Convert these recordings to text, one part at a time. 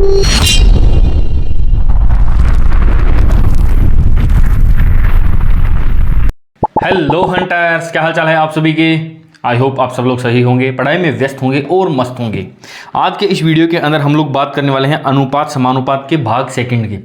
Hello hunters, क्या हाल चाल है आप सभी के। आई होप आप सब लोग सही होंगे, पढ़ाई में व्यस्त होंगे और मस्त होंगे। आज के इस वीडियो के अंदर हम लोग बात करने वाले हैं अनुपात समानुपात के भाग सेकंड के।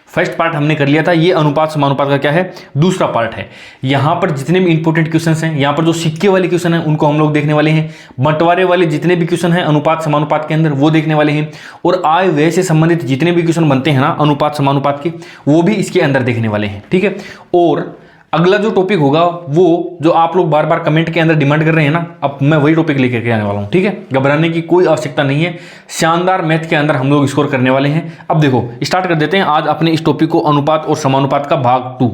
फर्स्ट पार्ट हमने कर लिया था, ये अनुपात समानुपात का क्या है, दूसरा पार्ट है। यहाँ पर जितने भी इंपॉर्टेंट क्वेश्चंस हैं, यहाँ पर जो सिक्के वाले क्वेश्चन हैं उनको हम लोग देखने वाले हैं। बंटवारे वाले जितने भी क्वेश्चन हैं अनुपात समानुपात के अंदर वो देखने वाले हैं। और आय व्यय से संबंधित जितने भी क्वेश्चन बनते हैं ना अनुपात समानुपात के, वो भी इसके अंदर देखने वाले हैं। ठीक है, और अगला जो टॉपिक होगा वो जो आप लोग बार बार कमेंट के अंदर डिमांड कर रहे हैं ना, अब मैं वही टॉपिक लेकर के आने वाला हूं। ठीक है, घबराने की कोई आवश्यकता नहीं है, शानदार मैथ के अंदर हम लोग स्कोर करने वाले हैं। अब देखो स्टार्ट कर देते हैं आज अपने इस टॉपिक को, अनुपात और समानुपात का भाग 2।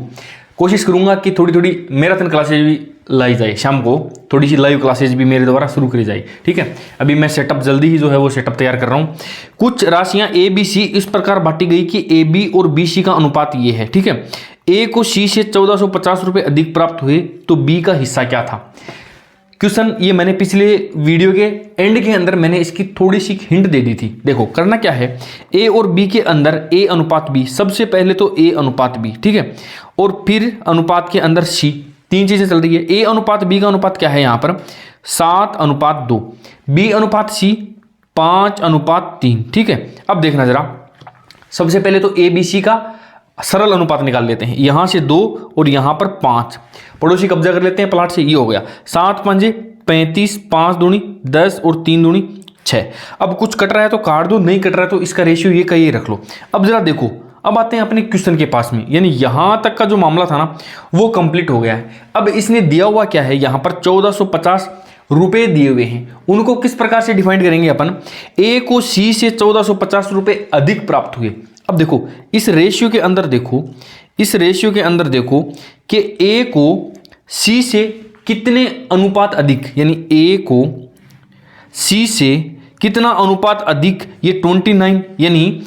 कोशिश करूंगा कि थोड़ी थोड़ी मैराथन क्लासेज भी लाई जाए, शाम को थोड़ी सी लाइव क्लासेज भी मेरे द्वारा शुरू करी जाए। ठीक है, अभी मैं सेटअप जल्दी ही जो है वो सेटअप तैयार कर रहा हूं। कुछ राशियां ए बी सी इस प्रकार बांटी गई कि ए बी और बी सी का अनुपात ये है। ठीक है, ए को सी से 1450 रुपए अधिक प्राप्त हुए तो बी का हिस्सा क्या था। क्वेश्चन ये मैंने पिछले वीडियो के एंड के अंदर मैंने इसकी थोड़ी सी हिंट दे दी थी। देखो करना क्या है, ए और बी के अंदर ए अनुपात बी, सबसे पहले तो ए अनुपात बी। ठीक है, और फिर अनुपात के अंदर सी, तीन चीजें चल रही है। ए अनुपात बी का अनुपात क्या है, यहां पर 7:2, बी अनुपात सी 5:3। ठीक है, अब देखना जरा, सबसे पहले तो ए बी सी का सरल अनुपात निकाल लेते हैं। यहां से 2 और यहां पर 5, पड़ोसी कब्जा कर लेते हैं प्लाट से। ये हो गया 7 5 35, 5 दूनी 10 और 3 दूनी 6। अब कुछ कट रहा है तो काट दो, नहीं कट रहा है तो इसका रेशियो ये का ये रख लो। अब जरा देखो, अब आते हैं अपने क्वेश्चन के पास में, यानी यहां तक का जो मामला था ना वो कंप्लीट हो गया है। अब इसने दिया हुआ क्या है, यहां पर 1450 रुपए दिए हुए हैं। उनको किस प्रकार से डिफाइन करेंगे अपन, ए को सी से 1450 रुपए अधिक प्राप्त हुए। अब देखो इस रेशियो के अंदर देखो, इस रेशियो के अंदर देखो कि ए को सी से कितने अनुपात अधिक, यानी ए को सी से कितना अनुपात अधिक, ये 29 यानी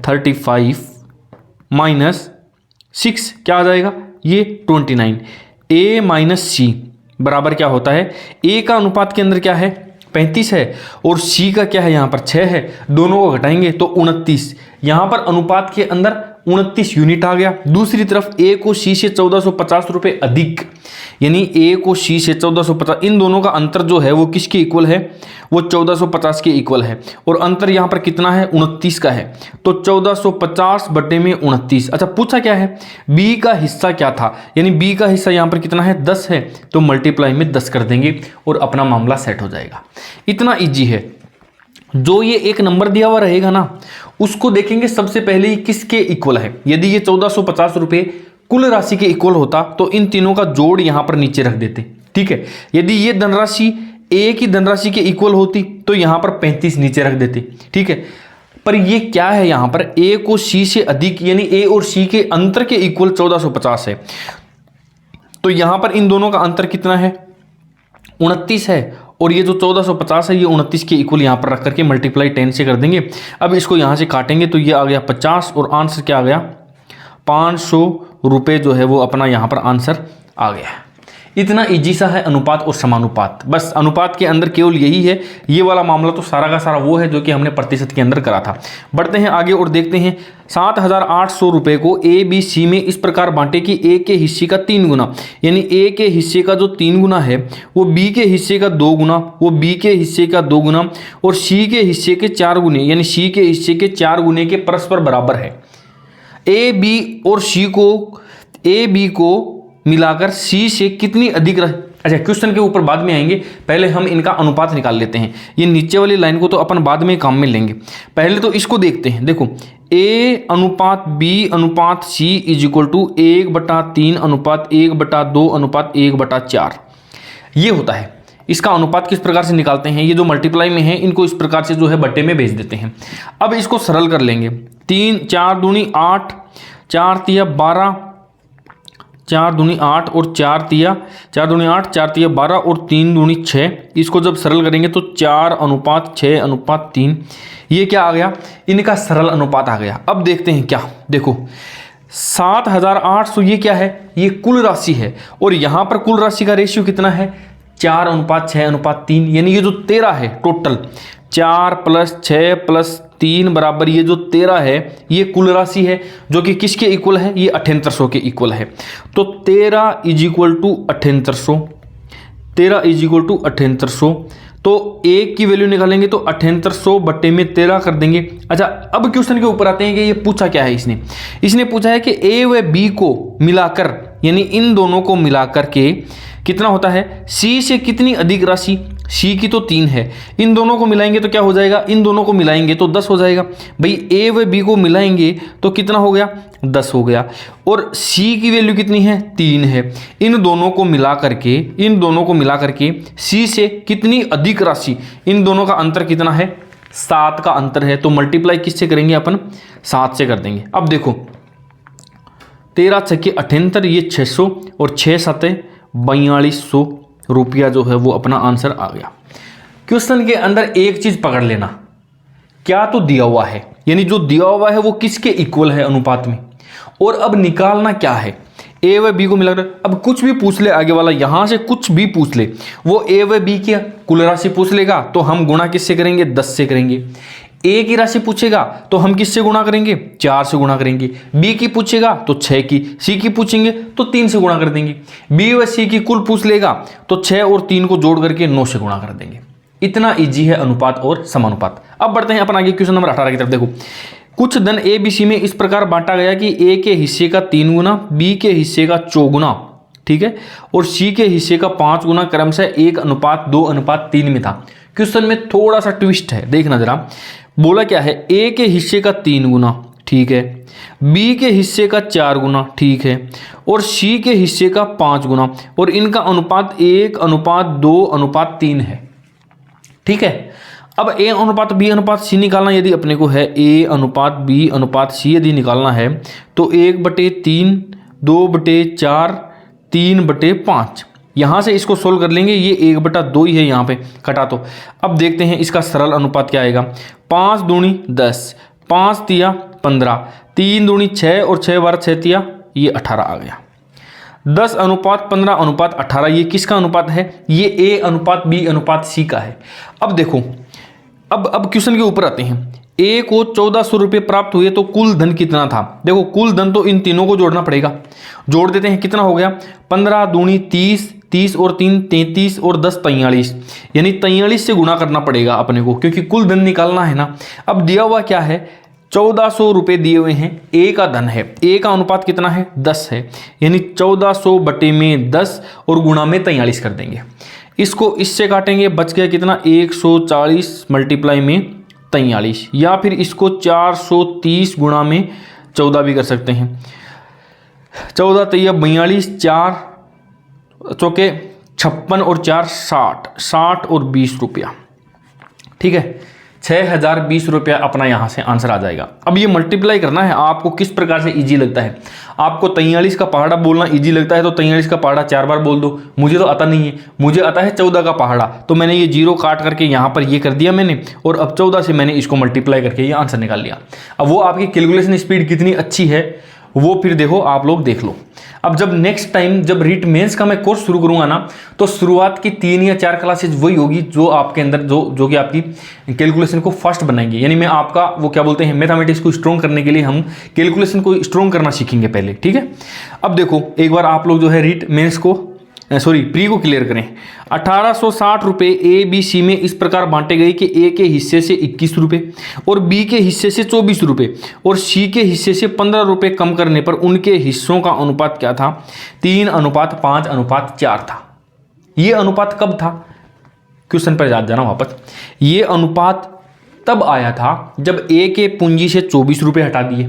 35 माइनस 6 क्या आ जाएगा, ये 29। ए माइनस सी बराबर क्या होता है, ए का अनुपात के अंदर क्या है 35 है और सी का क्या है यहाँ पर 6 है, दोनों को घटाएंगे तो 29। यहाँ पर अनुपात के अंदर 29 यूनिट आ गया। दूसरी तरफ ए को सी से 1450 रुपए अधिक, यानी ए को सी से 1450, इन दोनों का अंतर जो है वो किसके इक्वल है, वो 1450 के इक्वल है। और अंतर यहाँ पर कितना है, 29 का है, तो 1450 बटे में 29। अच्छा पूछा क्या है, बी का हिस्सा क्या था, यानी बी का हिस्सा यहाँ पर कितना है 10 है, तो मल्टीप्लाई में 10 कर देंगे और अपना मामला सेट हो जाएगा। इतना इजी है। जो ये एक नंबर दिया हुआ रहेगा ना उसको देखेंगे सबसे पहले ही किसके इक्वल है। यदि ये 1450 रुपए कुल राशि के इक्वल होता तो इन तीनों का जोड़ यहां पर नीचे रख देते। ठीक है, यदि ये धनराशि ए की धनराशि के इक्वल होती तो यहां पर 35 नीचे रख देते। ठीक है, पर ये क्या है, यहां पर ए को सी से अधिक, यानी ए और सी के अंतर के इक्वल 1450 है, तो यहां पर इन दोनों का अंतर कितना है 29 है। और ये जो 1450 है ये 29 के इक्वल यहाँ पर रख करके मल्टीप्लाई 10 से कर देंगे। अब इसको यहाँ से काटेंगे तो ये आ गया 50 और आंसर क्या आ गया 500 रुपये जो है वो अपना यहाँ पर आंसर आ गया। इतना इजी सा है अनुपात और समानुपात। बस अनुपात के अंदर केवल यही है, ये वाला मामला तो सारा का सारा वो है जो कि हमने प्रतिशत के अंदर करा था। बढ़ते हैं आगे और देखते हैं 7800 रुपये को ए बी सी में इस प्रकार बांटे कि ए के हिस्से का 3 गुना, यानी ए के हिस्से का जो 3 गुना है वो बी के हिस्से का 2 गुना, वो बी के हिस्से का 2 गुना और सी के हिस्से के 4 गुने, यानी सी के हिस्से के 4 गुने के परस्पर बराबर है। ए बी और सी को, ए बी को मिलाकर सी से कितनी अधिक अच्छा क्वेश्चन के ऊपर बाद में आएंगे, पहले हम इनका अनुपात निकाल लेते हैं। ये नीचे वाली लाइन को तो अपन बाद में काम में लेंगे, पहले तो इसको देखते हैं। देखो ए अनुपात बी अनुपात सी इज इक्वल टू 1/3 अनुपात 1/2 अनुपात 1/4 ये होता है। इसका अनुपात किस प्रकार से निकालते हैं, ये जो मल्टीप्लाई में है इनको इस प्रकार से जो है बट्टे में भेज देते हैं। अब इसको सरल कर लेंगे, 3 4 दूनी 8, 4 तिया 12, 4 दूनी 8 और 4 तिया 12 और 3 दूनी 6। इसको जब सरल करेंगे तो 4:6:3 ये क्या आ गया, इनका सरल अनुपात आ गया। अब देखते हैं क्या, देखो 7800 ये क्या है, ये कुल राशि है और यहाँ पर कुल राशि का रेशियो कितना है 4:6:3, यानी ये जो 13 है टोटल 4 + 6 + 3 बराबर ये जो 13 है ये कुल राशि है जो कि किसके इक्वल है, ये 7800 के इक्वल है। तो 13 = 7800, 13 = 7800। तो एक की वैल्यू निकालेंगे तो 7800 बट्टे में 13 कर देंगे। अच्छा, अब क्वेश्चन के ऊपर आते हैं कि ये पूछा क्या है इसने पूछा है कि ए व बी को मिलाकर, यानी इन दोनों को मिलाकर के कितना होता है, सी से कितनी अधिक राशि, सी की तो 3 है, इन दोनों को मिलाएंगे तो क्या हो जाएगा, इन दोनों को मिलाएंगे तो 10 हो जाएगा। भाई ए व बी को मिलाएंगे तो कितना हो गया, 10 हो गया। और सी की वैल्यू कितनी है, 3 है। इन दोनों को मिला करके सी से कितनी अधिक राशि, इन दोनों का अंतर कितना है, 7 का अंतर है। तो मल्टीप्लाई किससे करेंगे अपन, 7 से कर देंगे। अब देखो 13 × 6 = 78, ये 600 और 6 × 7 = 4200 रुपया जो है वो अपना आंसर आ गया। क्वेश्चन के अंदर एक चीज पकड़ लेना, क्या तो दिया हुआ है, यानी जो दिया हुआ है वो किसके इक्वल है अनुपात में, और अब निकालना क्या है, ए व बी को मिलाकर। अब कुछ भी पूछ ले आगे वाला, यहां से कुछ भी पूछ ले, वो ए व बी की कुल राशि पूछ लेगा तो हम गुणा किससे करेंगे, 10 से करेंगे। ए की राशि पूछेगा तो हम किससे गुणा करेंगे, 4 से गुणा करेंगे। बी की पूछेगा तो 6 की, सी की पूछेंगे तो 3 से गुणा कर देंगे। बी व सी की कुल पूछ लेगा तो 6 और 3 को जोड़ करके 9 से गुणा कर देंगे। इतना इजी है अनुपात और समानुपात। अब बढ़ते हैं अपन आगे क्वेश्चन नंबर 18 की तरफ। देखो, कुछ धन ए बी सी में इस प्रकार बांटा गया कि ए के हिस्से का 3 गुना, बी के हिस्से का 4 गुना, ठीक है, और सी के हिस्से का 5 गुना क्रमशः 1:2:3 में था। क्वेश्चन में थोड़ा सा ट्विस्ट है, देखना जरा। बोला क्या है, ए के हिस्से का 3 गुना, ठीक है, बी के हिस्से का 4 गुना, ठीक है, और सी के हिस्से का 5 गुना, और इनका अनुपात 1:2:3 है, ठीक है। अब ए अनुपात बी अनुपात सी निकालना यदि अपने को है, ए अनुपात बी अनुपात सी यदि निकालना है तो 1/3, 2/4, 3/5, यहां से इसको सोल्व कर लेंगे। ये 1/2 ही है, यहाँ पे कटा तो। अब देखते हैं इसका सरल अनुपात क्या आएगा। 5 दूनी 10, 5 तिया 15, 3 दूनी 6 और 6 बार 6 तिया, ये 18 आ गया। 10:15:18, ये किसका अनुपात है, ये ए अनुपात बी अनुपात सी का है। अब देखो, अब क्वेश्चन के ऊपर आते हैं। ए को 1400 रुपये प्राप्त हुए तो कुल धन कितना था। देखो कुल धन तो इन तीनों को जोड़ना पड़ेगा, जोड़ देते हैं। कितना हो गया, 15 दूनी 30, 30 और 3 33 और 10 43, यानी 43 से गुणा करना पड़ेगा अपने को, क्योंकि कुल धन निकालना है ना। अब दिया हुआ क्या है, 1400 रुपये दिए हुए हैं, ए का धन है, ए का अनुपात कितना है, 10 है, यानी 1400 बटे में 10 और गुणा में 43 कर देंगे। इसको इससे काटेंगे, बच गया कितना, 140 मल्टीप्लाई में 43, या फिर इसको 430 गुणा में 14 भी कर सकते हैं। 14 तैया 42, 4 चौके 56 और 4 60, 60 और 20 रुपया, ठीक है। 6020 रुपया अपना यहाँ से आंसर आ जाएगा। अब ये मल्टीप्लाई करना है, आपको किस प्रकार से इजी लगता है। आपको 43 का पहाड़ा बोलना इजी लगता है तो 43 का पहाड़ा 4 बार बोल दो। मुझे तो आता नहीं है, मुझे आता है 14 का पहाड़ा, तो मैंने ये 0 काट करके यहाँ पर ये कर दिया मैंने, और अब 14 से मैंने इसको मल्टीप्लाई करके ये आंसर निकाल लिया। अब वो आपकी कैलकुलेशन स्पीड कितनी अच्छी है वो फिर देखो, आप लोग देख लो। अब जब नेक्स्ट टाइम जब रीट मेंस का मैं कोर्स शुरू करूंगा ना, तो शुरुआत की 3 या 4 क्लासेज वही होगी जो आपके अंदर जो कि आपकी कैलकुलेशन को फास्ट बनाएंगे। यानी मैं आपका वो क्या बोलते हैं, मैथमेटिक्स को स्ट्रॉन्ग करने के लिए हम कैलकुलेशन को स्ट्रॉन्ग करना सीखेंगे पहले, ठीक है। अब देखो एक बार आप लोग जो है रीट मेंस को प्री को क्लियर करें। 1860 रुपये ए बी सी में इस प्रकार बांटे गए कि ए के हिस्से से 21 रुपये और बी के हिस्से से 24 रुपये और सी के हिस्से से 15 रुपये कम करने पर उनके हिस्सों का अनुपात क्या था, 3:5:4 था। ये अनुपात कब था, क्वेश्चन पर याद जाना वापस। ये अनुपात तब आया था जब ए के पूंजी से 24 रुपये हटा दिए,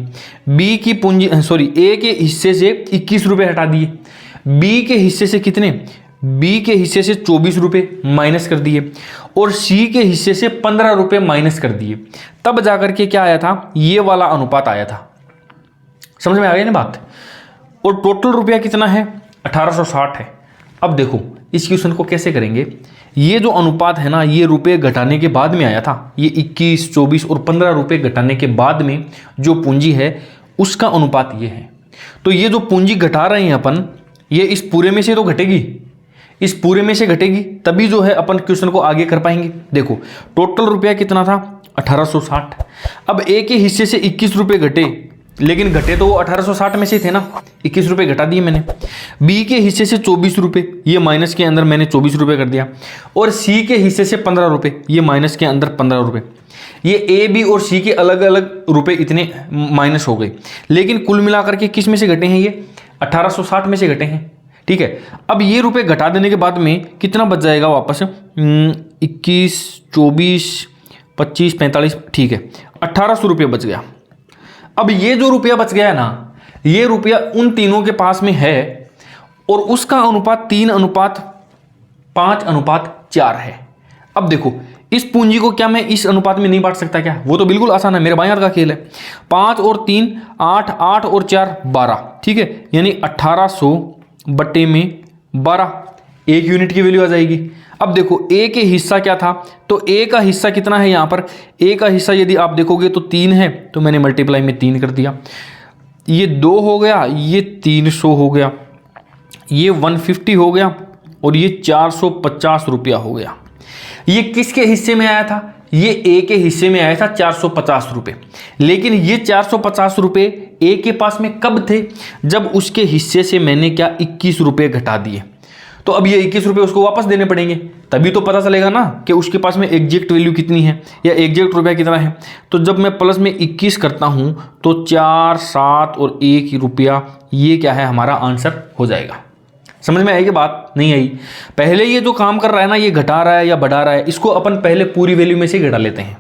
बी की पूंजी ए के हिस्से से 21 रुपये हटा दिए, बी के हिस्से से कितने, बी के हिस्से से 24 रुपये माइनस कर दिए और सी के हिस्से से 15 रुपये माइनस कर दिए, तब जाकर के क्या आया था, ये वाला अनुपात आया था। समझ में आ गया ना बात। और टोटल रुपया कितना है, 1860 है। अब देखो इस क्वेश्चन को कैसे करेंगे। ये जो अनुपात है ना, ये रुपये घटाने के बाद में आया था। ये 21, 24 और 15 रुपये घटाने के बाद में जो पूंजी है उसका अनुपात ये है। तो ये जो पूंजी घटा रहे हैं अपन, ये इस पूरे में से तो घटेगी, इस पूरे में से घटेगी, तभी जो है अपन क्वेश्चन को आगे कर पाएंगे। देखो टोटल रुपया कितना था 1860। अब ए के हिस्से से 21 रुपये घटे, लेकिन घटे तो वो 1860 में से थे ना, 21 रुपये घटा दिए मैंने। बी के हिस्से से 24 रुपये, ये माइनस के अंदर मैंने 24 रुपये कर दिया। और सी के हिस्से से 15 रुपये, ये माइनस के अंदर 15 रुपये। ये ए बी और सी के अलग अलग रुपये इतने माइनस हो गए, लेकिन कुल मिलाकर के किस में से घटे हैं, ये 1860 में से घटे हैं। ठीक है, अब ये रुपये घटा देने के बाद में कितना बच जाएगा वापस, 21, 24, 25, 45, ठीक है 1800 रुपये बच गया। अब ये जो रुपया बच गया है ना, ये रुपया उन तीनों के पास में है और उसका अनुपात 3:5:4 है। अब देखो इस पूंजी को क्या मैं इस अनुपात में नहीं बांट सकता क्या? वो तो बिल्कुल आसान है, मेरे बाएं हाथ का खेल है। 5 और 3 8, 8 और 4 12, ठीक है, यानी 1800 बटे में 12, 1 यूनिट की वैल्यू आ जाएगी। अब देखो ए के हिस्सा क्या था, तो ए का हिस्सा कितना है यहाँ पर, ए का हिस्सा यदि आप देखोगे तो 3 है, तो मैंने मल्टीप्लाई में 3 कर दिया। ये 2 हो गया, ये 300 हो गया, ये 150 हो गया और ये 450 रुपया हो गया। ये किसके हिस्से में आया था, ये ए के हिस्से में आया था 450 रुपये। लेकिन ये 450 रुपये ए के पास में कब थे, जब उसके हिस्से से मैंने क्या 21 रुपये घटा दिए। तो अब ये 21 रुपये उसको वापस देने पड़ेंगे, तभी तो पता चलेगा ना कि उसके पास में एग्जैक्ट वैल्यू कितनी है या एग्जैक्ट रुपया कितना है। तो जब मैं प्लस में 21 करता हूँ तो 4, 7 और 1 रुपया, ये क्या है हमारा आंसर हो जाएगा। समझ में आएगी बात? नहीं आई? पहले ये जो काम कर रहा है ना, ये घटा रहा है या बढ़ा रहा है, इसको अपन पहले पूरी वैल्यू में से घटा लेते हैं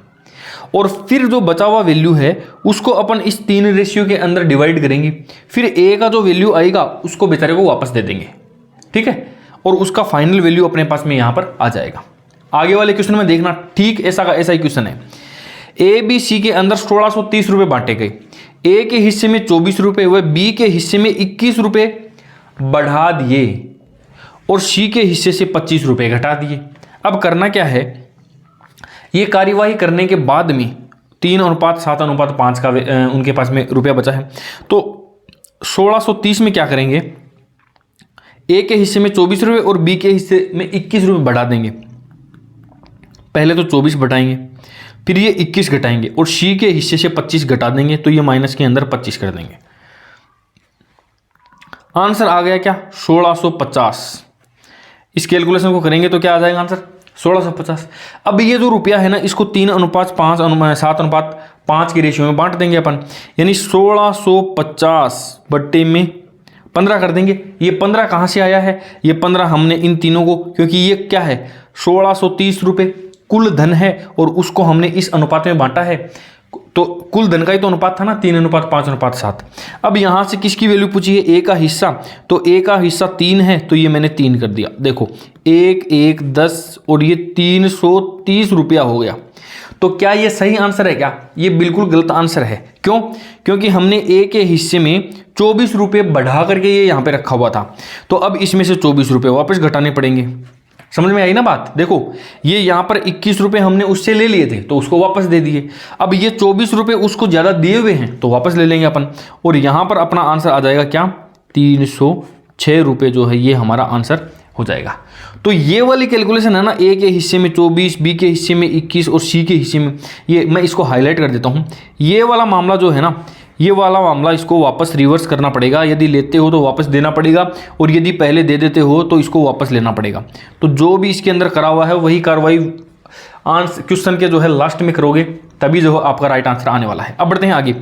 और फिर जो बचा हुआ वैल्यू है उसको अपन इस 3 रेशियो के अंदर डिवाइड करेंगे। फिर ए का जो वैल्यू आएगा उसको बेचारे को वापस दे देंगे, ठीक है, और उसका फाइनल वैल्यू अपने पास में यहां पर आ जाएगा। आगे वाले क्वेश्चन में देखना, ठीक ऐसा का ऐसा ही क्वेश्चन है। ए बी सी के अंदर 1630 रुपये बांटे गए। ए के हिस्से में 24 रुपये व बी के हिस्से में 21 रुपये बढ़ा दिए और सी के हिस्से से 25 रुपये घटा दिए। अब करना क्या है, ये कार्यवाही करने के बाद में 3:7:5 का उनके पास में रुपया बचा है। तो 1630 में क्या करेंगे, ए के हिस्से में 24 रुपये और बी के हिस्से में 21 रुपये बढ़ा देंगे। पहले तो 24 घटाएंगे, फिर ये 21 घटाएंगे और सी के हिस्से से 25 घटा देंगे, तो ये माइनस के अंदर 25 कर देंगे। आंसर आ गया क्या, 1650। इस कैलकुलेशन को करेंगे तो क्या आ जाएगा आंसर, 1650। अब ये जो रुपया है ना, इसको 3:5:7:5 के रेशियो में बांट देंगे अपन, यानी 1650 बट्टे में 15 कर देंगे। ये 15 कहाँ से आया है, ये 15 हमने इन तीनों को, क्योंकि ये क्या है 1630 रुपये कुल धन है और उसको हमने इस अनुपात में बांटा है, तो कुल धन का ही तो अनुपात था ना, 3:5:7। अब यहाँ से किसकी वैल्यू पूछी है, ए का हिस्सा, तो ए का हिस्सा 3 है, तो ये मैंने 3 कर दिया। देखो 1, 1, 10 और ये 330 रुपया हो गया। तो क्या ये सही आंसर है क्या, ये बिल्कुल गलत आंसर है। क्यों? क्योंकि हमने ए के हिस्से में 24 रुपये बढ़ा करके ये यहाँ पे रखा हुआ था, तो अब इसमें से 24 रुपये वापस घटाने पड़ेंगे। समझ में आई ना बात? देखो ये यहाँ पर 21 रुपये हमने उससे ले लिए थे, तो उसको वापस दे दिए। अब ये 24 रुपये उसको ज़्यादा दिए हुए हैं, तो वापस ले लेंगे अपन, और यहाँ पर अपना आंसर आ जाएगा क्या, 306 रुपये जो है ये हमारा आंसर हो जाएगा। तो ये वाली कैलकुलेशन है ना, ए के हिस्से में 24, बी के हिस्से में 21 और सी के हिस्से में, ये मैं इसको हाईलाइट कर देता हूँ। ये वाला मामला जो है ना, ये वाला मामला इसको वापस रिवर्स करना पड़ेगा। यदि लेते हो तो वापस देना पड़ेगा, और यदि पहले दे देते हो तो इसको वापस लेना पड़ेगा। तो जो भी इसके अंदर करा हुआ है वही कार्रवाई आंसर क्वेश्चन के जो है लास्ट में करोगे, तभी जो है आपका राइट आंसर आने वाला है। अब बढ़ते हैं आगे।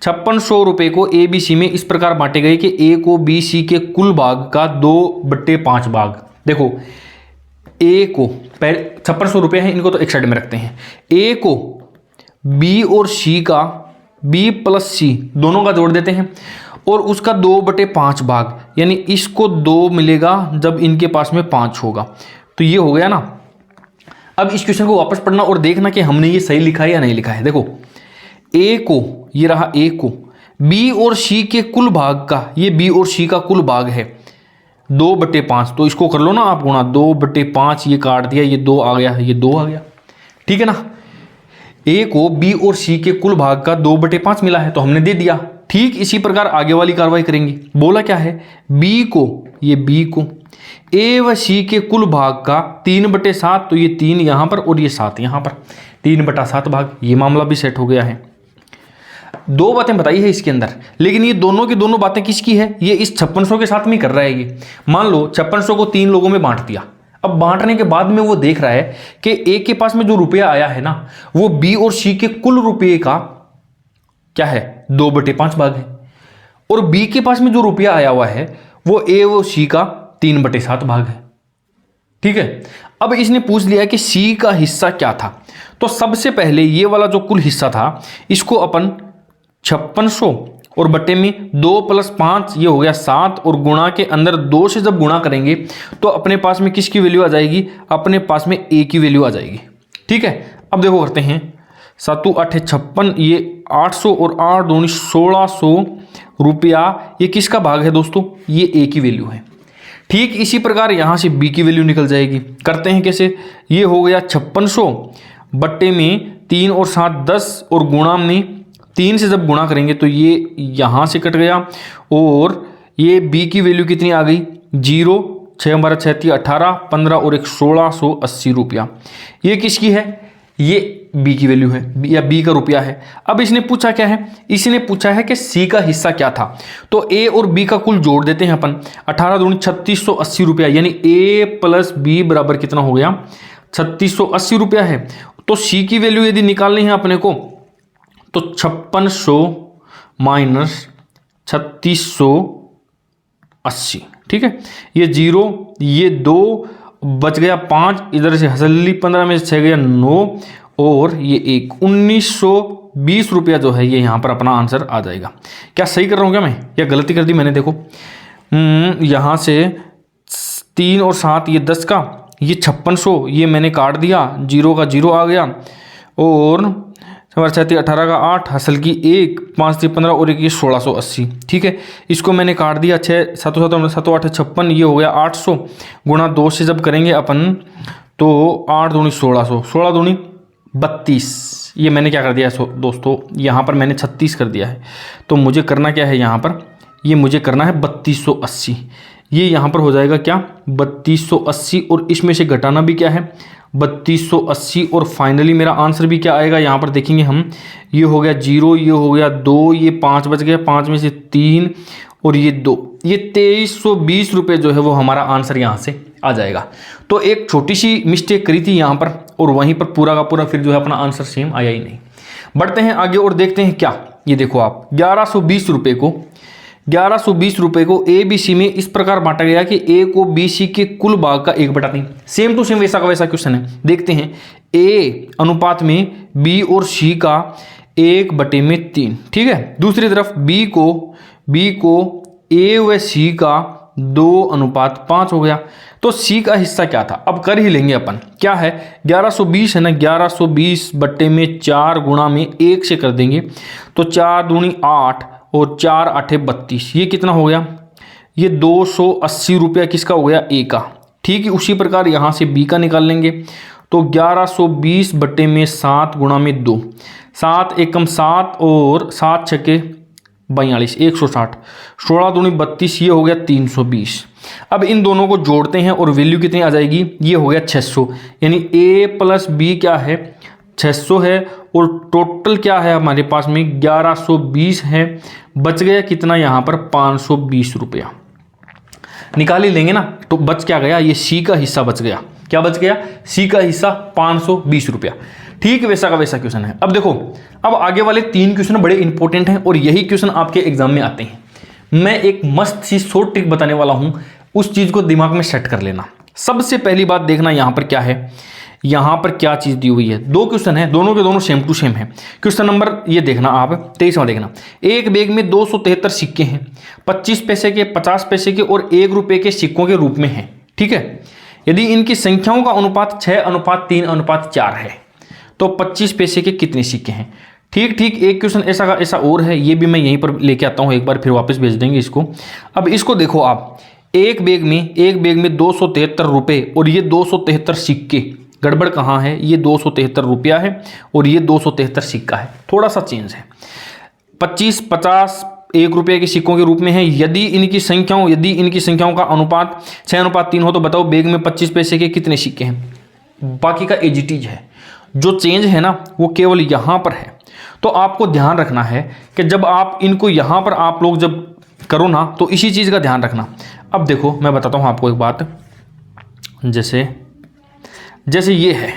5600 रुपये को ए बी सी में इस प्रकार बांटे गए कि ए को बी सी के कुल भाग का 2/5 भाग। देखो ए को पहले 5600 रुपये हैं, इनको तो एक साइड में रखते हैं। ए को बी और सी का, बी प्लस सी दोनों का जोड़ देते हैं और उसका 2/5 भाग, यानी इसको 2 मिलेगा जब इनके पास में 5 होगा। तो ये हो गया ना। अब इस क्वेश्चन को वापस पढ़ना और देखना कि हमने ये सही लिखा है या नहीं लिखा है। देखो ए को, ये रहा ए को, बी और सी के कुल भाग का, ये बी और सी का कुल भाग है 2/5, तो इसको कर लो ना आप गुणा, 2/5 ये काट दिया, ये 2 आ गया, ये 2 आ गया, ठीक है ना। ए को बी और सी के कुल भाग का 2/5 मिला है, तो हमने दे दिया। ठीक इसी प्रकार आगे वाली कार्रवाई करेंगे। बोला क्या है, बी को, ये बी को ए व सी के कुल भाग का 3/7, तो ये 3 यहाँ पर और ये 7 यहाँ पर, 3/7 भाग, ये मामला भी सेट हो गया है। दो बातें बताई है इसके अंदर, लेकिन ये दोनों की दोनों बातें किसकी है, ये इस 5600 के साथ में कर रहा है ये। मान लो 5600 को 3 लोगों में बांट दिया। अब बांटने के बाद में वो देख रहा है कि ए के पास में जो रुपया आया है ना, वो बी और सी के कुल रुपये का क्या है, 2/5 भाग है, और बी के पास में जो रुपया आया हुआ है वो ए और सी का 3/7 भाग है। ठीक है, अब इसने पूछ लिया कि सी का हिस्सा क्या था। तो सबसे पहले ये वाला जो कुल हिस्सा था, इसको अपन 5600 और बटे में 2 + 5, ये हो गया 7, और गुणा के अंदर 2 से जब गुणा करेंगे तो अपने पास में किसकी वैल्यू आ जाएगी, अपने पास में ए की वैल्यू आ जाएगी। ठीक है, अब देखो करते हैं, 7 8 56, ये 800 और 8 दूनी 1600 रुपया, ये किसका भाग है दोस्तों, ये ए की वैल्यू है। ठीक इसी प्रकार यहाँ से बी की वैल्यू निकल जाएगी। करते हैं कैसे, ये हो गया 5600 बट्टे में 3 और 7 10, और गुणा में 3 से जब गुणा करेंगे तो ये यहाँ से कट गया, और ये बी की वैल्यू कितनी आ गई, 0, 6 12 6 18, 15 और 1 1680 रुपया। ये किसकी है, ये बी की वैल्यू है या बी का रुपया है। अब इसने पूछा क्या है, इसने पूछा है कि सी का हिस्सा क्या था। तो ए और बी का कुल जोड़ देते हैं अपन, 18 दूनी 3680 रुपया, यानी ए प्लस बी बराबर कितना हो गया, 3680 रुपया है। तो सी की वैल्यू यदि निकालनी है अपने को, तो 5600 माइनस 3680, ठीक है, ये 0, ये 2 बच गया 5, इधर से हंस ली, 15 में से 6 गया 9, और ये 1, 1920 रुपया जो है ये यहाँ पर अपना आंसर आ जाएगा। क्या सही कर रहा हूँ क्या मैं, या गलती कर दी मैंने, देखो यहाँ से 3 और 7 ये 10 का, ये 5600 ये मैंने काट दिया, 0 का 0 आ गया, और 6 18 का 8, हसल की 1, 5 15 और 1 ये 1680। ठीक है, इसको मैंने काट दिया, 6 7 7 8 56, ये हो गया 800, गुणा 2 से जब करेंगे अपन तो 8 दूनी 1600, 16 दूनी 32, ये मैंने क्या कर दिया है दोस्तों, यहाँ पर मैंने 36 कर दिया है। तो मुझे करना क्या है यहाँ पर, ये मुझे करना है 3280, ये यहाँ पर हो जाएगा क्या 3280, और इसमें से घटाना भी क्या है 3280, और फाइनली मेरा आंसर भी क्या आएगा, यहाँ पर देखेंगे हम, ये हो गया 0, ये हो गया 2, ये 5 बच गया, 5 में से 3 और ये 2, ये 2320 रुपये जो है वो हमारा आंसर यहाँ से आ जाएगा। तो एक छोटी सी मिस्टेक करी थी यहाँ पर, और वहीं पर पूरा का पूरा फिर जो है अपना आंसर सेम आया ही नहीं। बढ़ते हैं आगे और देखते हैं क्या, ये देखो आप 1120 रुपये को ए बी सी में इस प्रकार बांटा गया कि ए को बी सी के कुल भाग का 1/3, सेम टू सेम वैसा का वैसा क्वेश्चन है। देखते हैं, ए अनुपात में बी और सी का 1/3, ठीक है। दूसरी तरफ बी को ए व सी का 2:5 हो गया। तो सी का हिस्सा क्या था, अब कर ही लेंगे अपन, क्या है 1120 है ना, 1120 बट्टे में 4 गुणा में 1 से कर देंगे, तो 4 दूनी 8 और 4 8 32, ये कितना हो गया, ये 280 रुपया किसका हो गया, ए का। ठीक है, उसी प्रकार यहाँ से बी का निकाल लेंगे, तो 1120 बट्टे में 7 गुणा में 2, 7 एकम 7 और 7 छके 42, 160, 16 दूनी 32, ये हो गया 320। अब इन दोनों को जोड़ते हैं और वैल्यू कितनी आ जाएगी, ये हो गया 600, यानी ए प्लस बी क्या है 600 है, और टोटल क्या है हमारे पास में 1120 है। बच गया कितना यहाँ पर 520 रुपया, निकाल ही लेंगे ना। तो बच क्या गया, ये सी का हिस्सा बच गया। क्या बच गया, सी का हिस्सा 520 रुपया। ठीक, वैसा का वैसा क्वेश्चन है। अब देखो, अब आगे वाले 3 क्वेश्चन बड़े इंपॉर्टेंट हैं और यही क्वेश्चन आपके एग्जाम में आते हैं। मैं एक मस्त सी शॉर्ट ट्रिक बताने वाला हूं, उस चीज को दिमाग में सेट कर लेना। सबसे पहली बात देखना यहां पर क्या है, यहां पर क्या चीज दी हुई है। 2 क्वेश्चन है, दोनों के दोनों सेम टू सेम है। क्वेश्चन नंबर ये देखना आप 23वां देखना, एक बैग में 273 सिक्के हैं, 25 पैसे के, 50 पैसे के और 1 रुपए के सिक्कों के रूप में हैं। ठीक है, यदि इनकी संख्याओं का अनुपात 6:3:4 है तो 25 पैसे के कितने सिक्के हैं। ठीक, एक क्वेश्चन ऐसा का ऐसा और है, ये भी मैं यहीं पर लेके आता हूं, एक बार फिर वापस भेज देंगे इसको। अब इसको देखो आप, एक बैग में 273 रुपए और ये 273 सिक्के, गड़बड़ कहाँ है, ये 273 रुपया है और ये 273 सिक्का है, थोड़ा सा चेंज है। 25, 50, 1 रुपये के सिक्कों के रूप में है। यदि इनकी संख्याओं का अनुपात 6:3 हो तो बताओ बैग में 25 पैसे के कितने सिक्के हैं। बाकी का एज इट इज है, जो चेंज है ना वो केवल यहाँ पर है। तो आपको ध्यान रखना है कि जब आप इनको यहाँ पर आप लोग जब करो ना तो इसी चीज़ का ध्यान रखना। अब देखो मैं बताता हूँ आपको एक बात, जैसे ये है,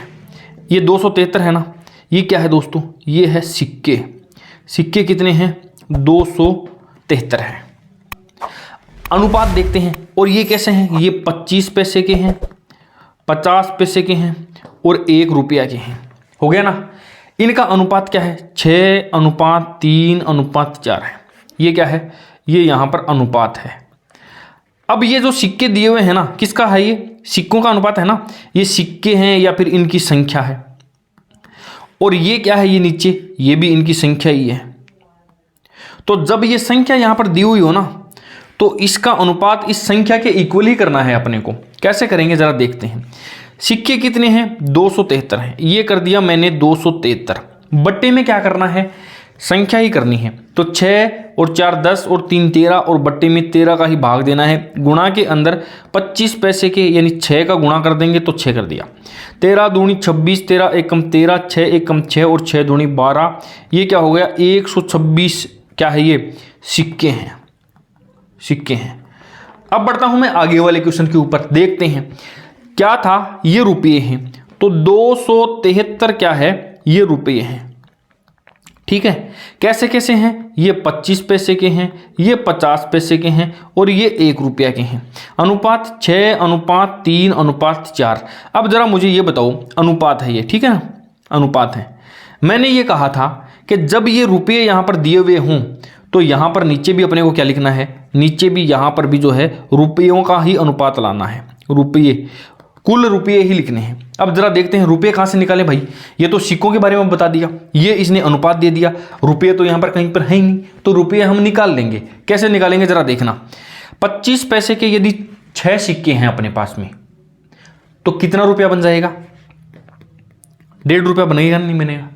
ये 273 है ना, ये क्या है दोस्तों, ये है सिक्के कितने हैं, 273 है। अनुपात देखते हैं और ये कैसे हैं, ये 25 पैसे के हैं, 50 पैसे के हैं और 1 रुपया के हैं। हो गया ना। इनका अनुपात क्या है, 6:3:4 है। ये क्या है, ये यहाँ पर अनुपात है। अब ये जो सिक्के दिए हुए हैं ना, किसका है, ये सिक्कों का अनुपात है ना, ये सिक्के हैं या फिर इनकी संख्या है। और ये क्या है, ये नीचे, ये भी इनकी संख्या ही है। तो जब ये संख्या यहाँ पर दी हुई हो ना तो इसका अनुपात इस संख्या के इक्वल ही करना है अपने को। कैसे करेंगे जरा देखते हैं। सिक्के कितने हैं, 273 हैं, ये कर दिया मैंने 273। बट्टे में क्या करना है, संख्या ही करनी है। तो 6 और 4 10 और 3 13 और बट्टे में 13 का ही भाग देना है। गुणा के अंदर 25 पैसे के यानी 6 का गुणा कर देंगे तो 6 कर दिया। 13 दूनी 26, 13 एकम 13, 6 एकम 6 और 6 दूनी 12। ये क्या हो गया, 126 क्या है, ये सिक्के हैं। अब बढ़ता हूं मैं आगे वाले क्वेश्चन के ऊपर। देखते हैं क्या था, ये रुपये हैं तो 273 क्या है, ये रुपये हैं। ठीक है, कैसे कैसे हैं, ये 25 पैसे के हैं, ये 50 पैसे के हैं और ये 1 रुपया के हैं। अनुपात 6:3:4। अब जरा मुझे ये बताओ, अनुपात है ये, ठीक है ना, अनुपात है। मैंने ये कहा था कि जब ये रुपये यहाँ पर दिए हुए हों तो यहाँ पर नीचे भी अपने को क्या लिखना है, नीचे भी यहाँ पर भी जो है रुपयों का ही अनुपात लाना है। रुपये, कुल रुपये ही लिखने हैं। अब जरा देखते हैं रुपये कहाँ से निकालें भाई। ये तो सिक्कों के बारे में बता दिया, ये इसने अनुपात दे दिया, रुपये तो यहाँ पर कहीं पर है ही नहीं, तो रुपये हम निकाल लेंगे। कैसे निकालेंगे जरा देखना। 25 पैसे के यदि 6 सिक्के हैं अपने पास में तो कितना रुपया बन जाएगा, 1.5 रुपया बनेगा, नहीं बनेगा।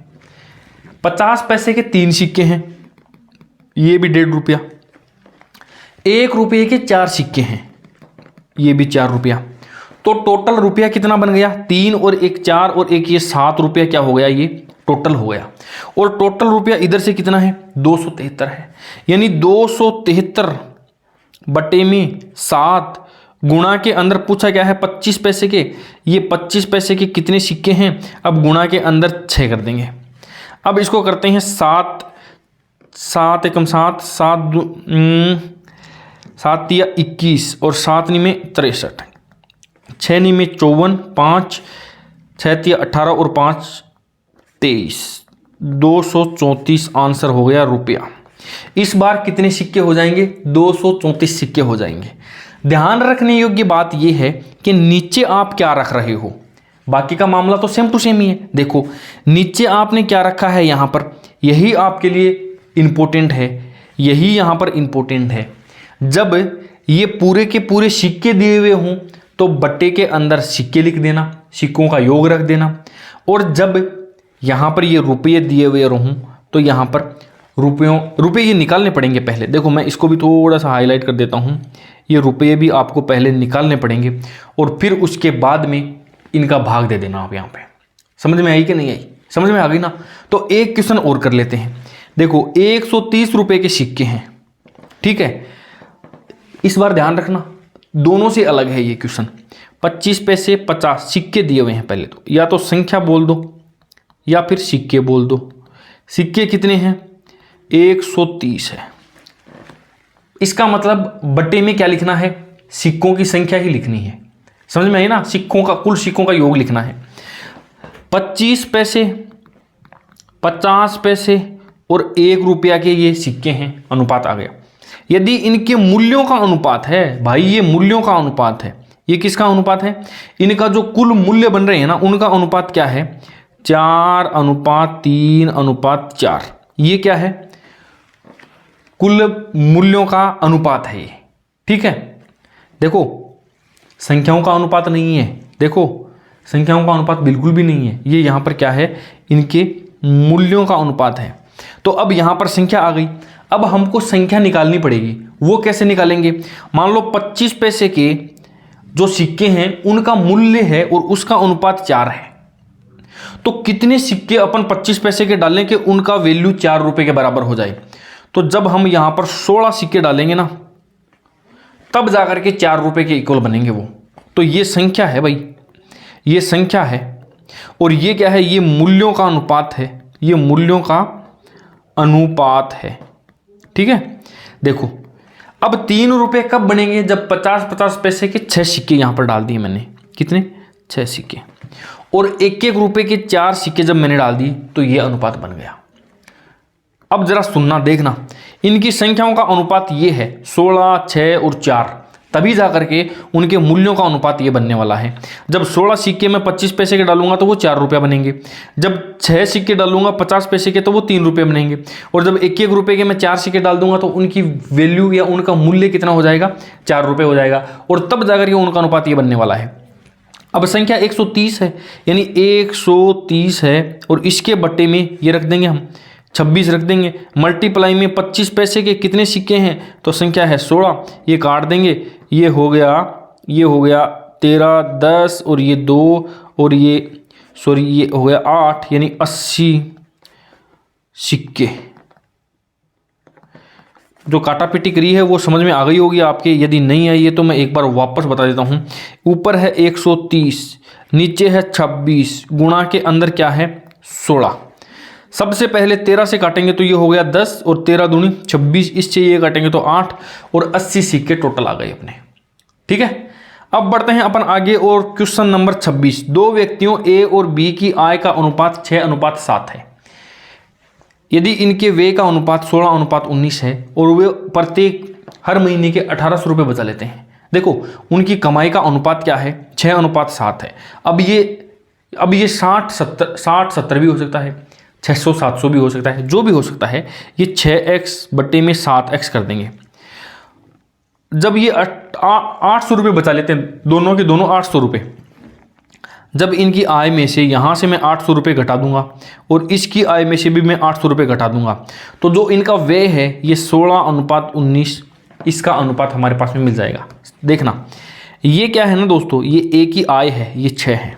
50 पैसे के 3 सिक्के हैं, ये भी 1.5 रुपया। 1 रुपये के 4 सिक्के हैं, ये भी 4 रुपया। तो टोटल रुपया कितना बन गया, 3 और 1 4 और 1 ये 7 रुपया क्या हो गया, ये टोटल हो गया। और टोटल रुपया इधर से कितना है, 273 है। यानी 273 बटे में 7 गुणा के अंदर पूछा क्या है 25 पैसे के, ये 25 पैसे के कितने सिक्के हैं, अब गुणा के अंदर 6 कर देंगे। अब इसको करते हैं 7 7 एकम 7 7 7 तिया 21 और 7 नी में 63, 6 नी में 54, 5 6 तिया 18 और 5 23, 234 आंसर हो गया रुपया। इस बार कितने सिक्के हो जाएंगे, 234 सिक्के हो जाएंगे। ध्यान रखने योग्य बात यह है कि नीचे आप क्या रख रहे हो, बाकी का मामला तो सेम टू सेम ही है। देखो नीचे आपने क्या रखा है, यहाँ पर यही आपके लिए इंपॉर्टेंट है, यही यहाँ पर इंपॉर्टेंट है। जब ये पूरे के पूरे सिक्के दिए हुए हों तो बट्टे के अंदर सिक्के लिख देना, सिक्कों का योग रख देना। और जब यहाँ पर ये रुपये दिए हुए रहूँ तो यहाँ पर रुपये ये निकालने पड़ेंगे पहले। देखो मैं इसको भी थोड़ा सा हाईलाइट कर देता हूँ, ये रुपये भी आपको पहले निकालने पड़ेंगे और फिर उसके बाद में इनका भाग दे देना आप। यहाँ पे समझ में आई कि नहीं आई, समझ में आ गई ना। तो एक क्वेश्चन और कर लेते हैं। देखो 130 रुपये के सिक्के हैं, ठीक है। इस बार ध्यान रखना दोनों से अलग है ये क्वेश्चन। 25 पैसे 50 सिक्के दिए हुए हैं, पहले तो या तो संख्या बोल दो या फिर सिक्के बोल दो। सिक्के कितने हैं, 130 है। इसका मतलब बट्टे में क्या लिखना है, सिक्कों की संख्या ही लिखनी है। समझ में आई ना, सिक्कों का कुल सिक्कों का योग लिखना है। 25 पैसे 50 पैसे और 1 रुपया के ये सिक्के हैं, अनुपात आ गया। यदि इनके मूल्यों का अनुपात है भाई, ये मूल्यों का अनुपात है, ये किसका अनुपात है, इनका जो कुल मूल्य बन रहे हैं ना उनका अनुपात क्या है, 4:3:4। ये क्या है, कुल मूल्यों का अनुपात है ये, ठीक है। देखो संख्याओं का अनुपात नहीं है, देखो संख्याओं का अनुपात बिल्कुल भी नहीं है, ये यहाँ पर क्या है, इनके मूल्यों का अनुपात है। तो अब यहाँ पर संख्या आ गई। अब हमको संख्या निकालनी पड़ेगी। वो कैसे निकालेंगे? मान लो 25 पैसे के जो सिक्के हैं उनका मूल्य है और उसका अनुपात 4 है, तो कितने सिक्के अपन 25 पैसे के डालें कि उनका वैल्यू 4 रुपए के बराबर हो जाए? तो जब हम यहां पर 16 सिक्के डालेंगे ना, तब जाकर के 4 रुपए के इक्वल बनेंगे वो। तो ये संख्या है भाई, ये संख्या है। और ये क्या है? ये मूल्यों का अनुपात है, ये मूल्यों का अनुपात है। ठीक है, देखो अब 3 रुपए कब बनेंगे? जब 50-50 पैसे के 6 सिक्के यहां पर डाल दिए मैंने। कितने? 6 सिक्के। और 1-1 रुपए के 4 सिक्के जब मैंने डाल दी तो ये अनुपात बन गया। अब जरा सुनना, देखना, इनकी संख्याओं का अनुपात ये है 16, 6 और 4, तभी जाकर के उनके मूल्यों का अनुपात ये बनने वाला है। जब 16 सिक्के में 25 पैसे के डालूंगा तो वो 4 रुपये बनेंगे। जब 6 सिक्के डालूंगा 50 पैसे के तो वो 3 रुपये बनेंगे। और जब 1-1 रुपये के मैं 4 सिक्के डाल दूंगा तो उनकी वैल्यू या उनका मूल्य कितना हो जाएगा? 4 रुपये हो जाएगा। और तब जाकर के उनका अनुपात ये बनने वाला है। अब संख्या 130 है, यानी 130 है और इसके बट्टे में ये रख देंगे हम 26 रख देंगे। मल्टीप्लाई में 25 पैसे के कितने सिक्के हैं? तो संख्या है 16, ये काट देंगे, ये हो गया 13, 10 और ये 2 और ये हो गया 8, यानी 80 सिक्के। जो काटापीटी करी है वो समझ में आ गई होगी आपके। यदि नहीं आई है तो मैं एक बार वापस बता देता हूँ। ऊपर है 130, नीचे है 26, गुणा के अंदर क्या है? 16। सबसे पहले 13 से काटेंगे तो ये हो गया 10 और 13 दूनी 26, इससे ये काटेंगे तो 8 और 80 सिक्के टोटल आ गए अपने। ठीक है, अब बढ़ते हैं अपन आगे और क्वेश्चन नंबर 26। दो व्यक्तियों ए और बी की आय का अनुपात 6:7 है। यदि इनके व्यय का अनुपात 16:19 है और वे प्रत्येक हर महीने के 1800 रुपये बचा लेते हैं। देखो उनकी कमाई का अनुपात क्या है? 6:7 है। अब ये 60-70 भी हो सकता है, 600-700 भी हो सकता है, जो भी हो सकता है। ये 6x बट्टे में 7x कर देंगे। जब ये 800 रुपये बचा लेते हैं, दोनों के दोनों 800 रुपये, जब इनकी आय में से यहाँ से मैं 800 रुपये घटा दूंगा और इसकी आय में से भी मैं 800 रुपये घटा दूंगा, तो जो इनका व्यय है ये 16:19, इसका अनुपात हमारे पास में मिल जाएगा। देखना ये क्या है ना दोस्तों, ये ए की आय है, ये 6 है,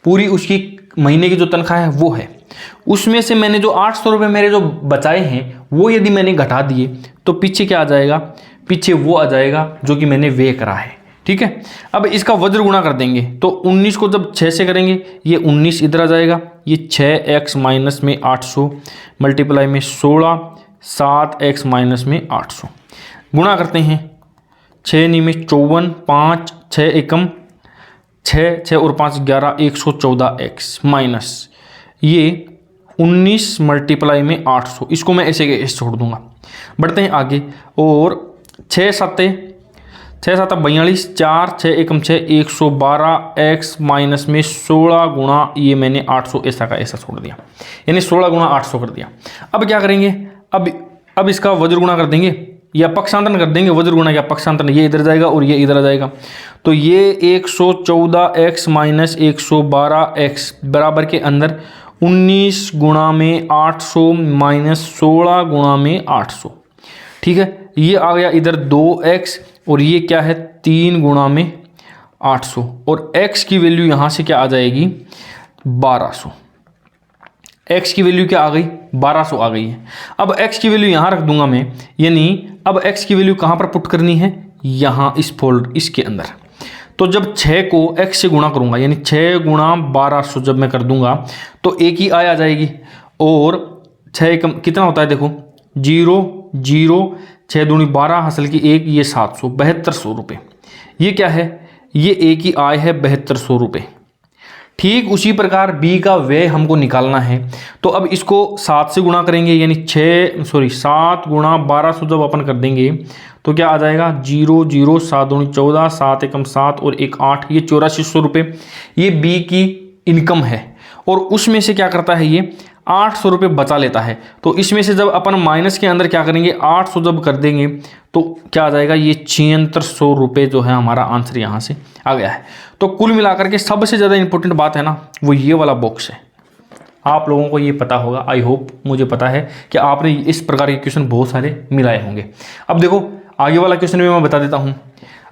पूरी उसकी महीने की जो तनख्वाह है वो है। उसमें से मैंने जो 800 रुपये मेरे जो बचाए हैं वो यदि मैंने घटा दिए तो पीछे क्या आ जाएगा? पीछे वो आ जाएगा जो कि मैंने व्यय करा है। ठीक है, अब इसका वज्र गुणा कर देंगे तो 19 को जब 6 से करेंगे ये 19 इधर आ जाएगा, ये 6x माइनस में 800 मल्टीप्लाई में 16, 7x माइनस में 800 गुणा करते हैं। 6 नी में 54, 5 6 एकम 6, 6 और 5 11, 114x माइनस ये 19 मल्टीप्लाई में 800, इसको मैं ऐसे के ऐसे छोड़ दूंगा। बढ़ते हैं आगे और 6 7 42, 4 6 एकम 6, 112x माइनस में 16 गुणा ये मैंने 800 ऐसा का ऐसा छोड़ दिया, यानी 16 गुणा 800 कर दिया। अब क्या करेंगे? अब इसका वज्र गुणा कर देंगे या पक्षांतरण कर देंगे। वज्र गुणा या पक्षांतरण, ये इधर जाएगा और ये इधर आ जाएगा, तो ये 114x माइनस 112x बराबर के अंदर 19 गुणा में 800 माइनस 16 गुणा में 800। ठीक है, ये आ गया इधर 2x और ये क्या है? 3 गुणा में 800 और x की वैल्यू यहाँ से क्या आ जाएगी? 1200। x की वैल्यू क्या आ गई? 1200 आ गई है। अब x की वैल्यू यहाँ रख दूंगा मैं, यानी अब x की वैल्यू कहाँ पर पुट करनी है? यहाँ इस फोल्डर इसके अंदर। तो जब 6 को x से गुणा करूँगा, यानी 6 गुणा 1200 जब मैं कर दूंगा तो एक ही आय आ जाएगी। और 6 कितना होता है? देखो 0 0, 6 दूनी 12 हासिल की 1, ये 700, 7200 रुपये। ये क्या है? ये ए की आय है 7200 रुपये। ठीक उसी प्रकार बी का व्यय हमको निकालना है, तो अब इसको 7 से गुणा करेंगे, यानी 7 गुणा 1200 जब अपन कर देंगे तो क्या आ जाएगा? 0 0, 7 दूनी 14, 7 एकम 7 और 1 8, ये 8400 रुपये। ये बी की इनकम है और उसमें से क्या करता है? ये 800 रुपये बचा लेता है। तो इसमें से जब अपन माइनस के अंदर क्या करेंगे? 800 जब कर देंगे तो क्या आ जाएगा? ये 7600 रुपये जो है हमारा आंसर यहाँ से आ गया है। तो कुल मिलाकर के सबसे ज़्यादा इंपॉर्टेंट बात है ना, वो ये वाला बॉक्स है। आप लोगों को ये पता होगा, आई होप, मुझे पता है कि आपने इस प्रकार के क्वेश्चन बहुत सारे मिलाए होंगे। अब देखो आगे वाला क्वेश्चन भी मैं बता देता हूँ,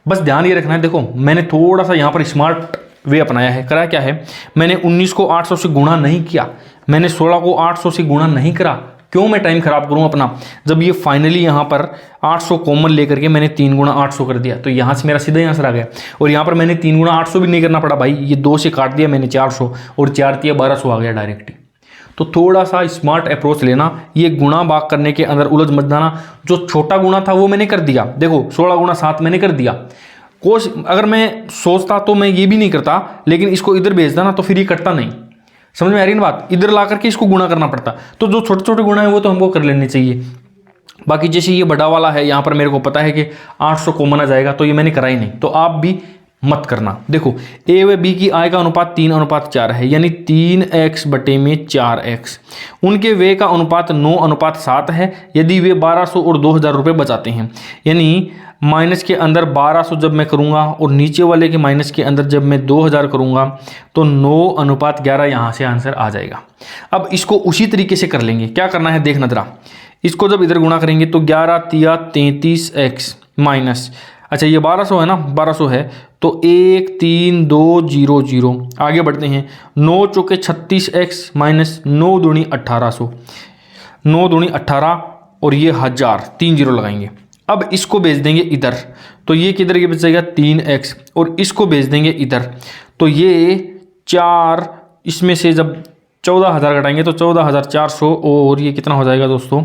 बस ध्यान ये रखना है। देखो मैंने थोड़ा सा यहाँ पर स्मार्ट वे अपनाया है। करा क्या है, मैंने 19 को 800 से गुणा नहीं किया, मैंने 16 को 800 से गुणा नहीं करा। क्यों मैं टाइम खराब करूं अपना, जब ये फाइनली यहाँ पर 800 कॉमन लेकर के मैंने 3 गुणा 800 कर दिया, तो यहाँ से मेरा सीधा ही आंसर आ गया। और यहाँ पर मैंने 3 गुणा 800 भी नहीं करना पड़ा भाई, ये 2 से काट दिया मैंने 400 और 4 दिया 1200 आ गया डायरेक्ट ही। तो थोड़ा सा स्मार्ट अप्रोच लेना, ये गुणा भाग करने के अंदर उलझ मत जाना। जो छोटा गुणा था वो मैंने कर दिया, देखो 16 गुणा 7 मैंने कर दिया। अगर मैं सोचता तो मैं ये भी नहीं करता, लेकिन इसको इधर भेजता ना तो फिर ये कटता नहीं। समझ में आ रही है ना बात, इधर ला करके इसको गुणा करना पड़ता। तो जो छोटे छोटे गुणा है वो तो हमको कर लेने चाहिए। बाकी जैसे ये बड़ा वाला है, यहाँ पर मेरे को पता है कि 800 कॉमन आ जाएगा, तो ये मैंने करा ही नहीं, तो आप भी मत करना। देखो ए व बी की आय का अनुपात 3:4 है, यानी 3x बटे में 4x। उनके व्यय का अनुपात 9:7 है, यदि वे 1200 और 2000 रुपये बचाते हैं। यानी माइनस के अंदर 1200 जब मैं करूंगा और नीचे वाले के माइनस के अंदर जब मैं 2000 करूंगा तो 9:11 यहाँ से आंसर आ जाएगा। अब इसको उसी तरीके से कर लेंगे। क्या करना है देखना जरा, इसको जब इधर गुणा करेंगे तो 11 तिया 33x माइनस, अच्छा ये 1200 है ना, 1200 है तो 13200। आगे बढ़ते हैं, 9 चौके 36x माइनस 9 दूनी 1800, 9 दूनी 18 और ये 1000, 3 जीरो लगाएंगे। अब इसको भेज देंगे इधर, तो ये किधर के बचेगा 3x, और इसको भेज देंगे इधर, तो ये 4, इसमें से जब 14,000 घटाएंगे तो 14,400, और ये कितना हो जाएगा दोस्तों,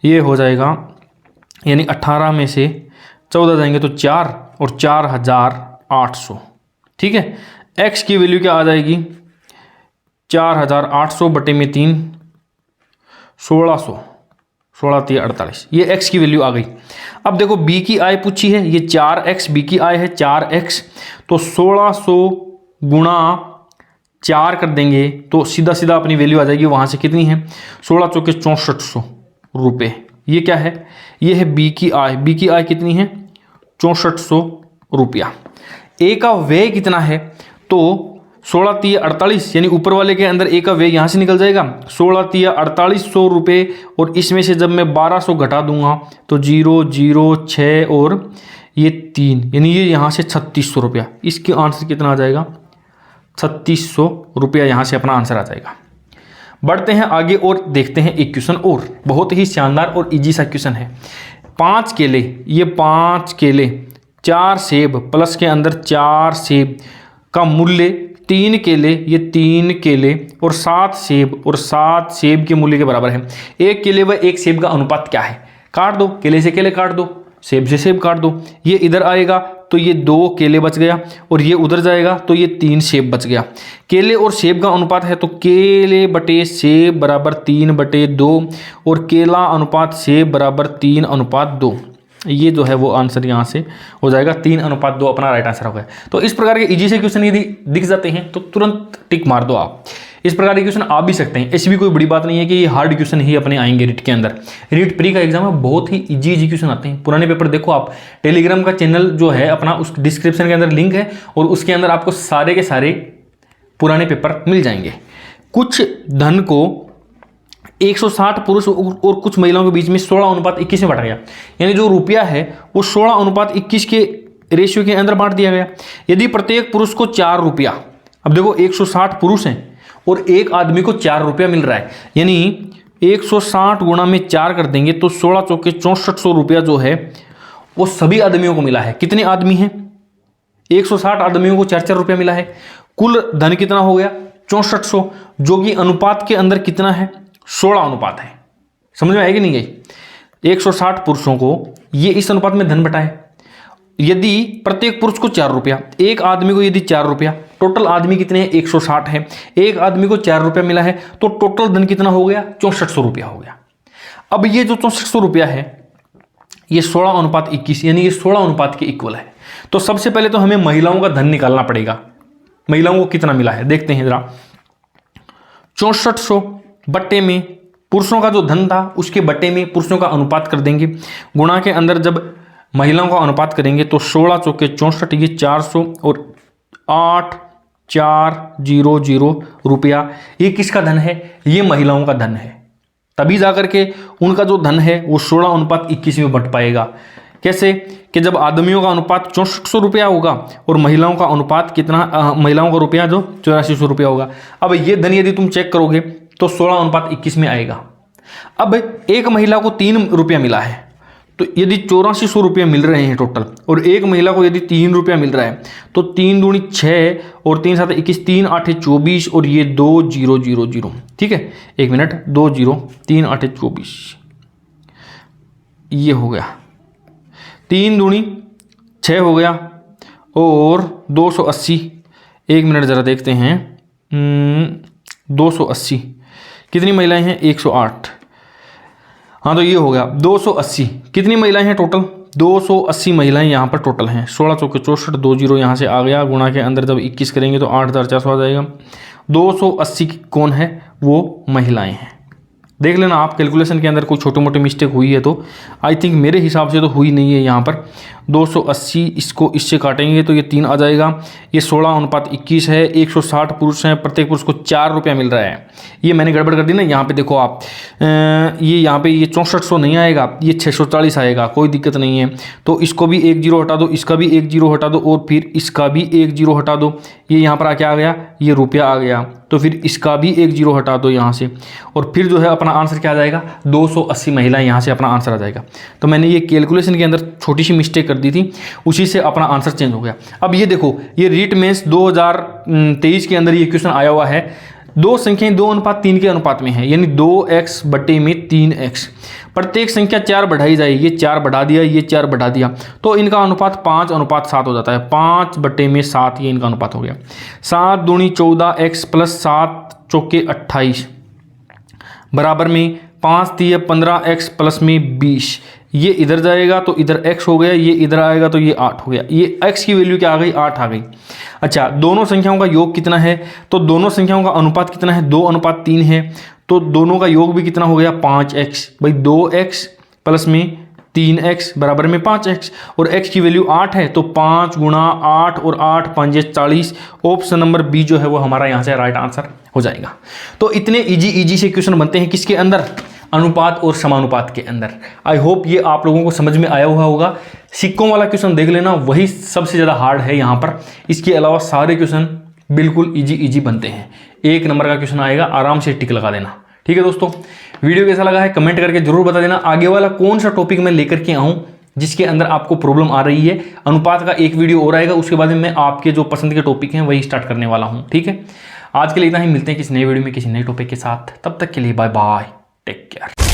ये हो जाएगा यानी 18 में से 14 जाएंगे तो 4 और 4,800। ठीक है, x की वैल्यू क्या आ जाएगी 4,800 बटे में 3, 1600, 16 3 48, ये x की वैल्यू आ गई। अब देखो b की आय पूछी है, ये 4x, b की आय है 4x, तो 1600 गुणा 4 कर देंगे तो सीधा सीधा अपनी वैल्यू आ जाएगी। वहाँ से कितनी है 16 चौके 6400 रुपये। ये क्या है, ये है b की आय, b की आय कितनी है 6400 रुपया। a का व्यय कितना है, तो 16 3 48, यानी ऊपर वाले के अंदर a का व्यय यहाँ से निकल जाएगा 16 3 4800 रुपये, और इसमें से जब मैं 1200 घटा दूंगा तो 0 0 6 और ये 3, यानी ये यहाँ से 3600 रुपया। इसके आंसर कितना आ जाएगा 3600 रुपया, यहाँ से अपना आंसर आ जाएगा। बढ़ते हैं आगे और देखते हैं एक क्वेश्चन और, बहुत ही शानदार और इजी सा क्वेश्चन है। 5 केले, ये 5 केले, 4 सेब प्लस के अंदर 4 सेब का मूल्य 3 केले, ये 3 केले और 7 सेब, और 7 सेब के मूल्य के बराबर है। एक केले व एक सेब का अनुपात क्या है, काट दो, केले से केले काट दो, सेब से सेब काट दो। ये इधर आएगा तो ये 2 केले बच गया, और ये उधर जाएगा तो ये 3 सेब बच गया। केले और सेब का अनुपात है तो केले बटे सेब बराबर 3/2, और केला अनुपात सेब बराबर 3:2। ये जो है वो आंसर यहाँ से हो जाएगा 3:2, अपना राइट आंसर हो गया। तो इस प्रकार के इजी से क्वेश्चन यदि दिख जाते हैं तो तुरंत टिक मार दो आप। इस प्रकार के क्वेश्चन आ भी सकते हैं, ऐसी भी कोई बड़ी बात नहीं है कि ये हार्ड क्वेश्चन ही अपने आएंगे रीट के अंदर। रीट प्री का एग्जाम में बहुत ही इजी क्वेश्चन आते हैं। पुराने पेपर देखो आप, टेलीग्राम का चैनल जो है अपना, उस डिस्क्रिप्शन के अंदर लिंक है, और उसके अंदर आपको सारे के सारे पुराने पेपर मिल जाएंगे। कुछ धन को 160 पुरुष और कुछ महिलाओं के बीच में 16:21 में बांटा गया, यानी जो रुपया है वो 16:21 के रेशियो के अंदर बांट दिया गया। यदि प्रत्येक पुरुष को 4 रुपया, अब देखो 160 पुरुष हैं और एक आदमी को 4 रुपया मिल रहा है, यानी 160 गुणा में 4 कर देंगे तो 16 चौके 6400 रुपया जो है वो सभी आदमियों को मिला है। कितने आदमी हैं, 160 आदमियों को 4-4 रुपया मिला है। कुल धन कितना हो गया 6400, जो कि अनुपात के अंदर कितना है 16 अनुपात है। समझ में आएगी नहीं गई, 160 पुरुषों को ये इस अनुपात में धन बटा है। यदि प्रत्येक पुरुष को 4 रुपया, एक आदमी को यदि 4 रुपया, टोटल आदमी कितने हैं 160 है, एक आदमी को 4 रुपया मिला है, तो टोटल धन कितना हो गया 6400 रुपया हो गया। अब ये जो 6400 रुपया है ये 16:21, यानी ये 16 अनुपात के इक्वल है। तो सबसे पहले तो हमें महिलाओं का धन निकालना पड़ेगा। महिलाओं को कितना मिला है देखते हैं जरा, 6400 बट्टे में पुरुषों का जो धन था उसके बट्टे में पुरुषों का अनुपात कर देंगे, गुणा के अंदर जब महिलाओं का अनुपात करेंगे तो 16 चौके 64, ये 400 और 8 400 रुपया। ये किसका धन है? ये महिलाओं का धन है। तभी जाकर के उनका जो धन है वो 16:21 में बंट पाएगा। कैसे? कि जब आदमियों का अनुपात 6400 रुपया होगा और महिलाओं का अनुपात कितना, महिलाओं का रुपया जो 8400 रुपया होगा। अब ये धन यदि तुम चेक करोगे तो 16:21 में आएगा। अब एक महिला को 3 रुपया मिला है, तो यदि 8400 रुपया मिल रहे हैं टोटल, और एक महिला को यदि 3 रुपया मिल रहा है, तो 3 दूनी 6 और 3 7 21, 3 8 24 और ये 2000। ठीक है, 1 मिनट, 20, 3 8 24, ये हो गया। 3 दूनी 6 हो गया और 280। 1 मिनट ज़रा देखते हैं। 280 कितनी महिलाएं हैं? 108। हाँ, तो ये हो गया 280। कितनी महिलाएं हैं टोटल? 280 महिलाएं यहाँ पर टोटल हैं। 16 चौके 64, 20 यहाँ से आ गया, गुणा के अंदर जब 21 करेंगे तो 8400 आ जाएगा। 280 कौन है? वो महिलाएं हैं। देख लेना आप कैलकुलेशन के अंदर कोई छोटे मोटे मिस्टेक हुई है तो। आई थिंक मेरे हिसाब से तो हुई नहीं है यहाँ पर। 280 इसको इससे काटेंगे तो ये 3 आ जाएगा। ये 16:21 है। 160 पुरुष हैं, प्रत्येक पुरुष को 4 रुपया मिल रहा है। ये मैंने गड़बड़ कर दी ना, यहाँ पे देखो आप, ये यहाँ पे ये 6400 नहीं आएगा, ये 640 आएगा। कोई दिक्कत नहीं है। तो इसको भी 1 0 हटा दो, इसका भी 1 0 हटा दो और फिर इसका भी 1 0 हटा दो। ये यहाँ पर क्या आ गया? ये रुपया आ गया। तो फिर इसका भी 1 0 हटा दो यहाँ से, और फिर जो है अपना आंसर क्या आ जाएगा? 280 महिलाएं, यहाँ से अपना आंसर आ जाएगा। तो मैंने ये कैलकुलेशन के अंदर छोटी सी मिस्टेक कर दी थी, उसी से अपना आंसर चेंज हो गया। अब ये देखो, ये रीट मेंस 2023 के अंदर ये क्वेश्चन आया हुआ है। दो संख्याएं 2:3 के अनुपात में है, यानी 2x बटे में 3x। प्रत्येक संख्या 4 बढ़ाई जाए, ये 4 बढ़ा दिया, ये 4 बढ़ा दिया, तो इनका अनुपात 5:7 हो जाता है। 5 बटे में 7 ये इनका अनुपात हो गया। 7 दूनी 14x प्लस 7 चौके 28 बराबर में 5 3 15x प्लस में 20। ये इधर जाएगा तो इधर x हो गया, ये इधर आएगा तो ये 8 हो गया। ये x की वैल्यू क्या आ गई? 8 आ गई। अच्छा, दोनों संख्याओं का योग कितना है? तो दोनों संख्याओं का अनुपात कितना है? 2:3 है। तो दोनों का योग भी कितना हो गया? 5x। भाई 2x प्लस में 3x बराबर में 5x, और x की वैल्यू 8 है, तो 5 गुणा 8 और 8 5 40। ऑप्शन नंबर बी जो है वो हमारा यहाँ से राइट आंसर हो जाएगा। तो इतने इजी से क्वेश्चन बनते हैं किसके अंदर? अनुपात और समानुपात के अंदर। आई होप ये आप लोगों को समझ में आया हुआ होगा। सिक्कों वाला क्वेश्चन देख लेना, वही सबसे ज़्यादा हार्ड है यहाँ पर। इसके अलावा सारे क्वेश्चन बिल्कुल इजी बनते हैं। 1 नंबर का क्वेश्चन आएगा, आराम से टिक लगा देना। ठीक है दोस्तों, वीडियो कैसा लगा है कमेंट करके जरूर बता देना। आगे वाला कौन सा टॉपिक मैं लेकर के आऊँ जिसके अंदर आपको प्रॉब्लम आ रही है। अनुपात का एक वीडियो और आएगा, उसके बाद में मैं आपके जो पसंद के टॉपिक हैं वही स्टार्ट करने वाला हूँ। ठीक है, आज के लिए इतना ही। मिलते हैं किसी नए वीडियो में किसी नए टॉपिक के साथ। तब तक के लिए बाय बाय, टेक केयर।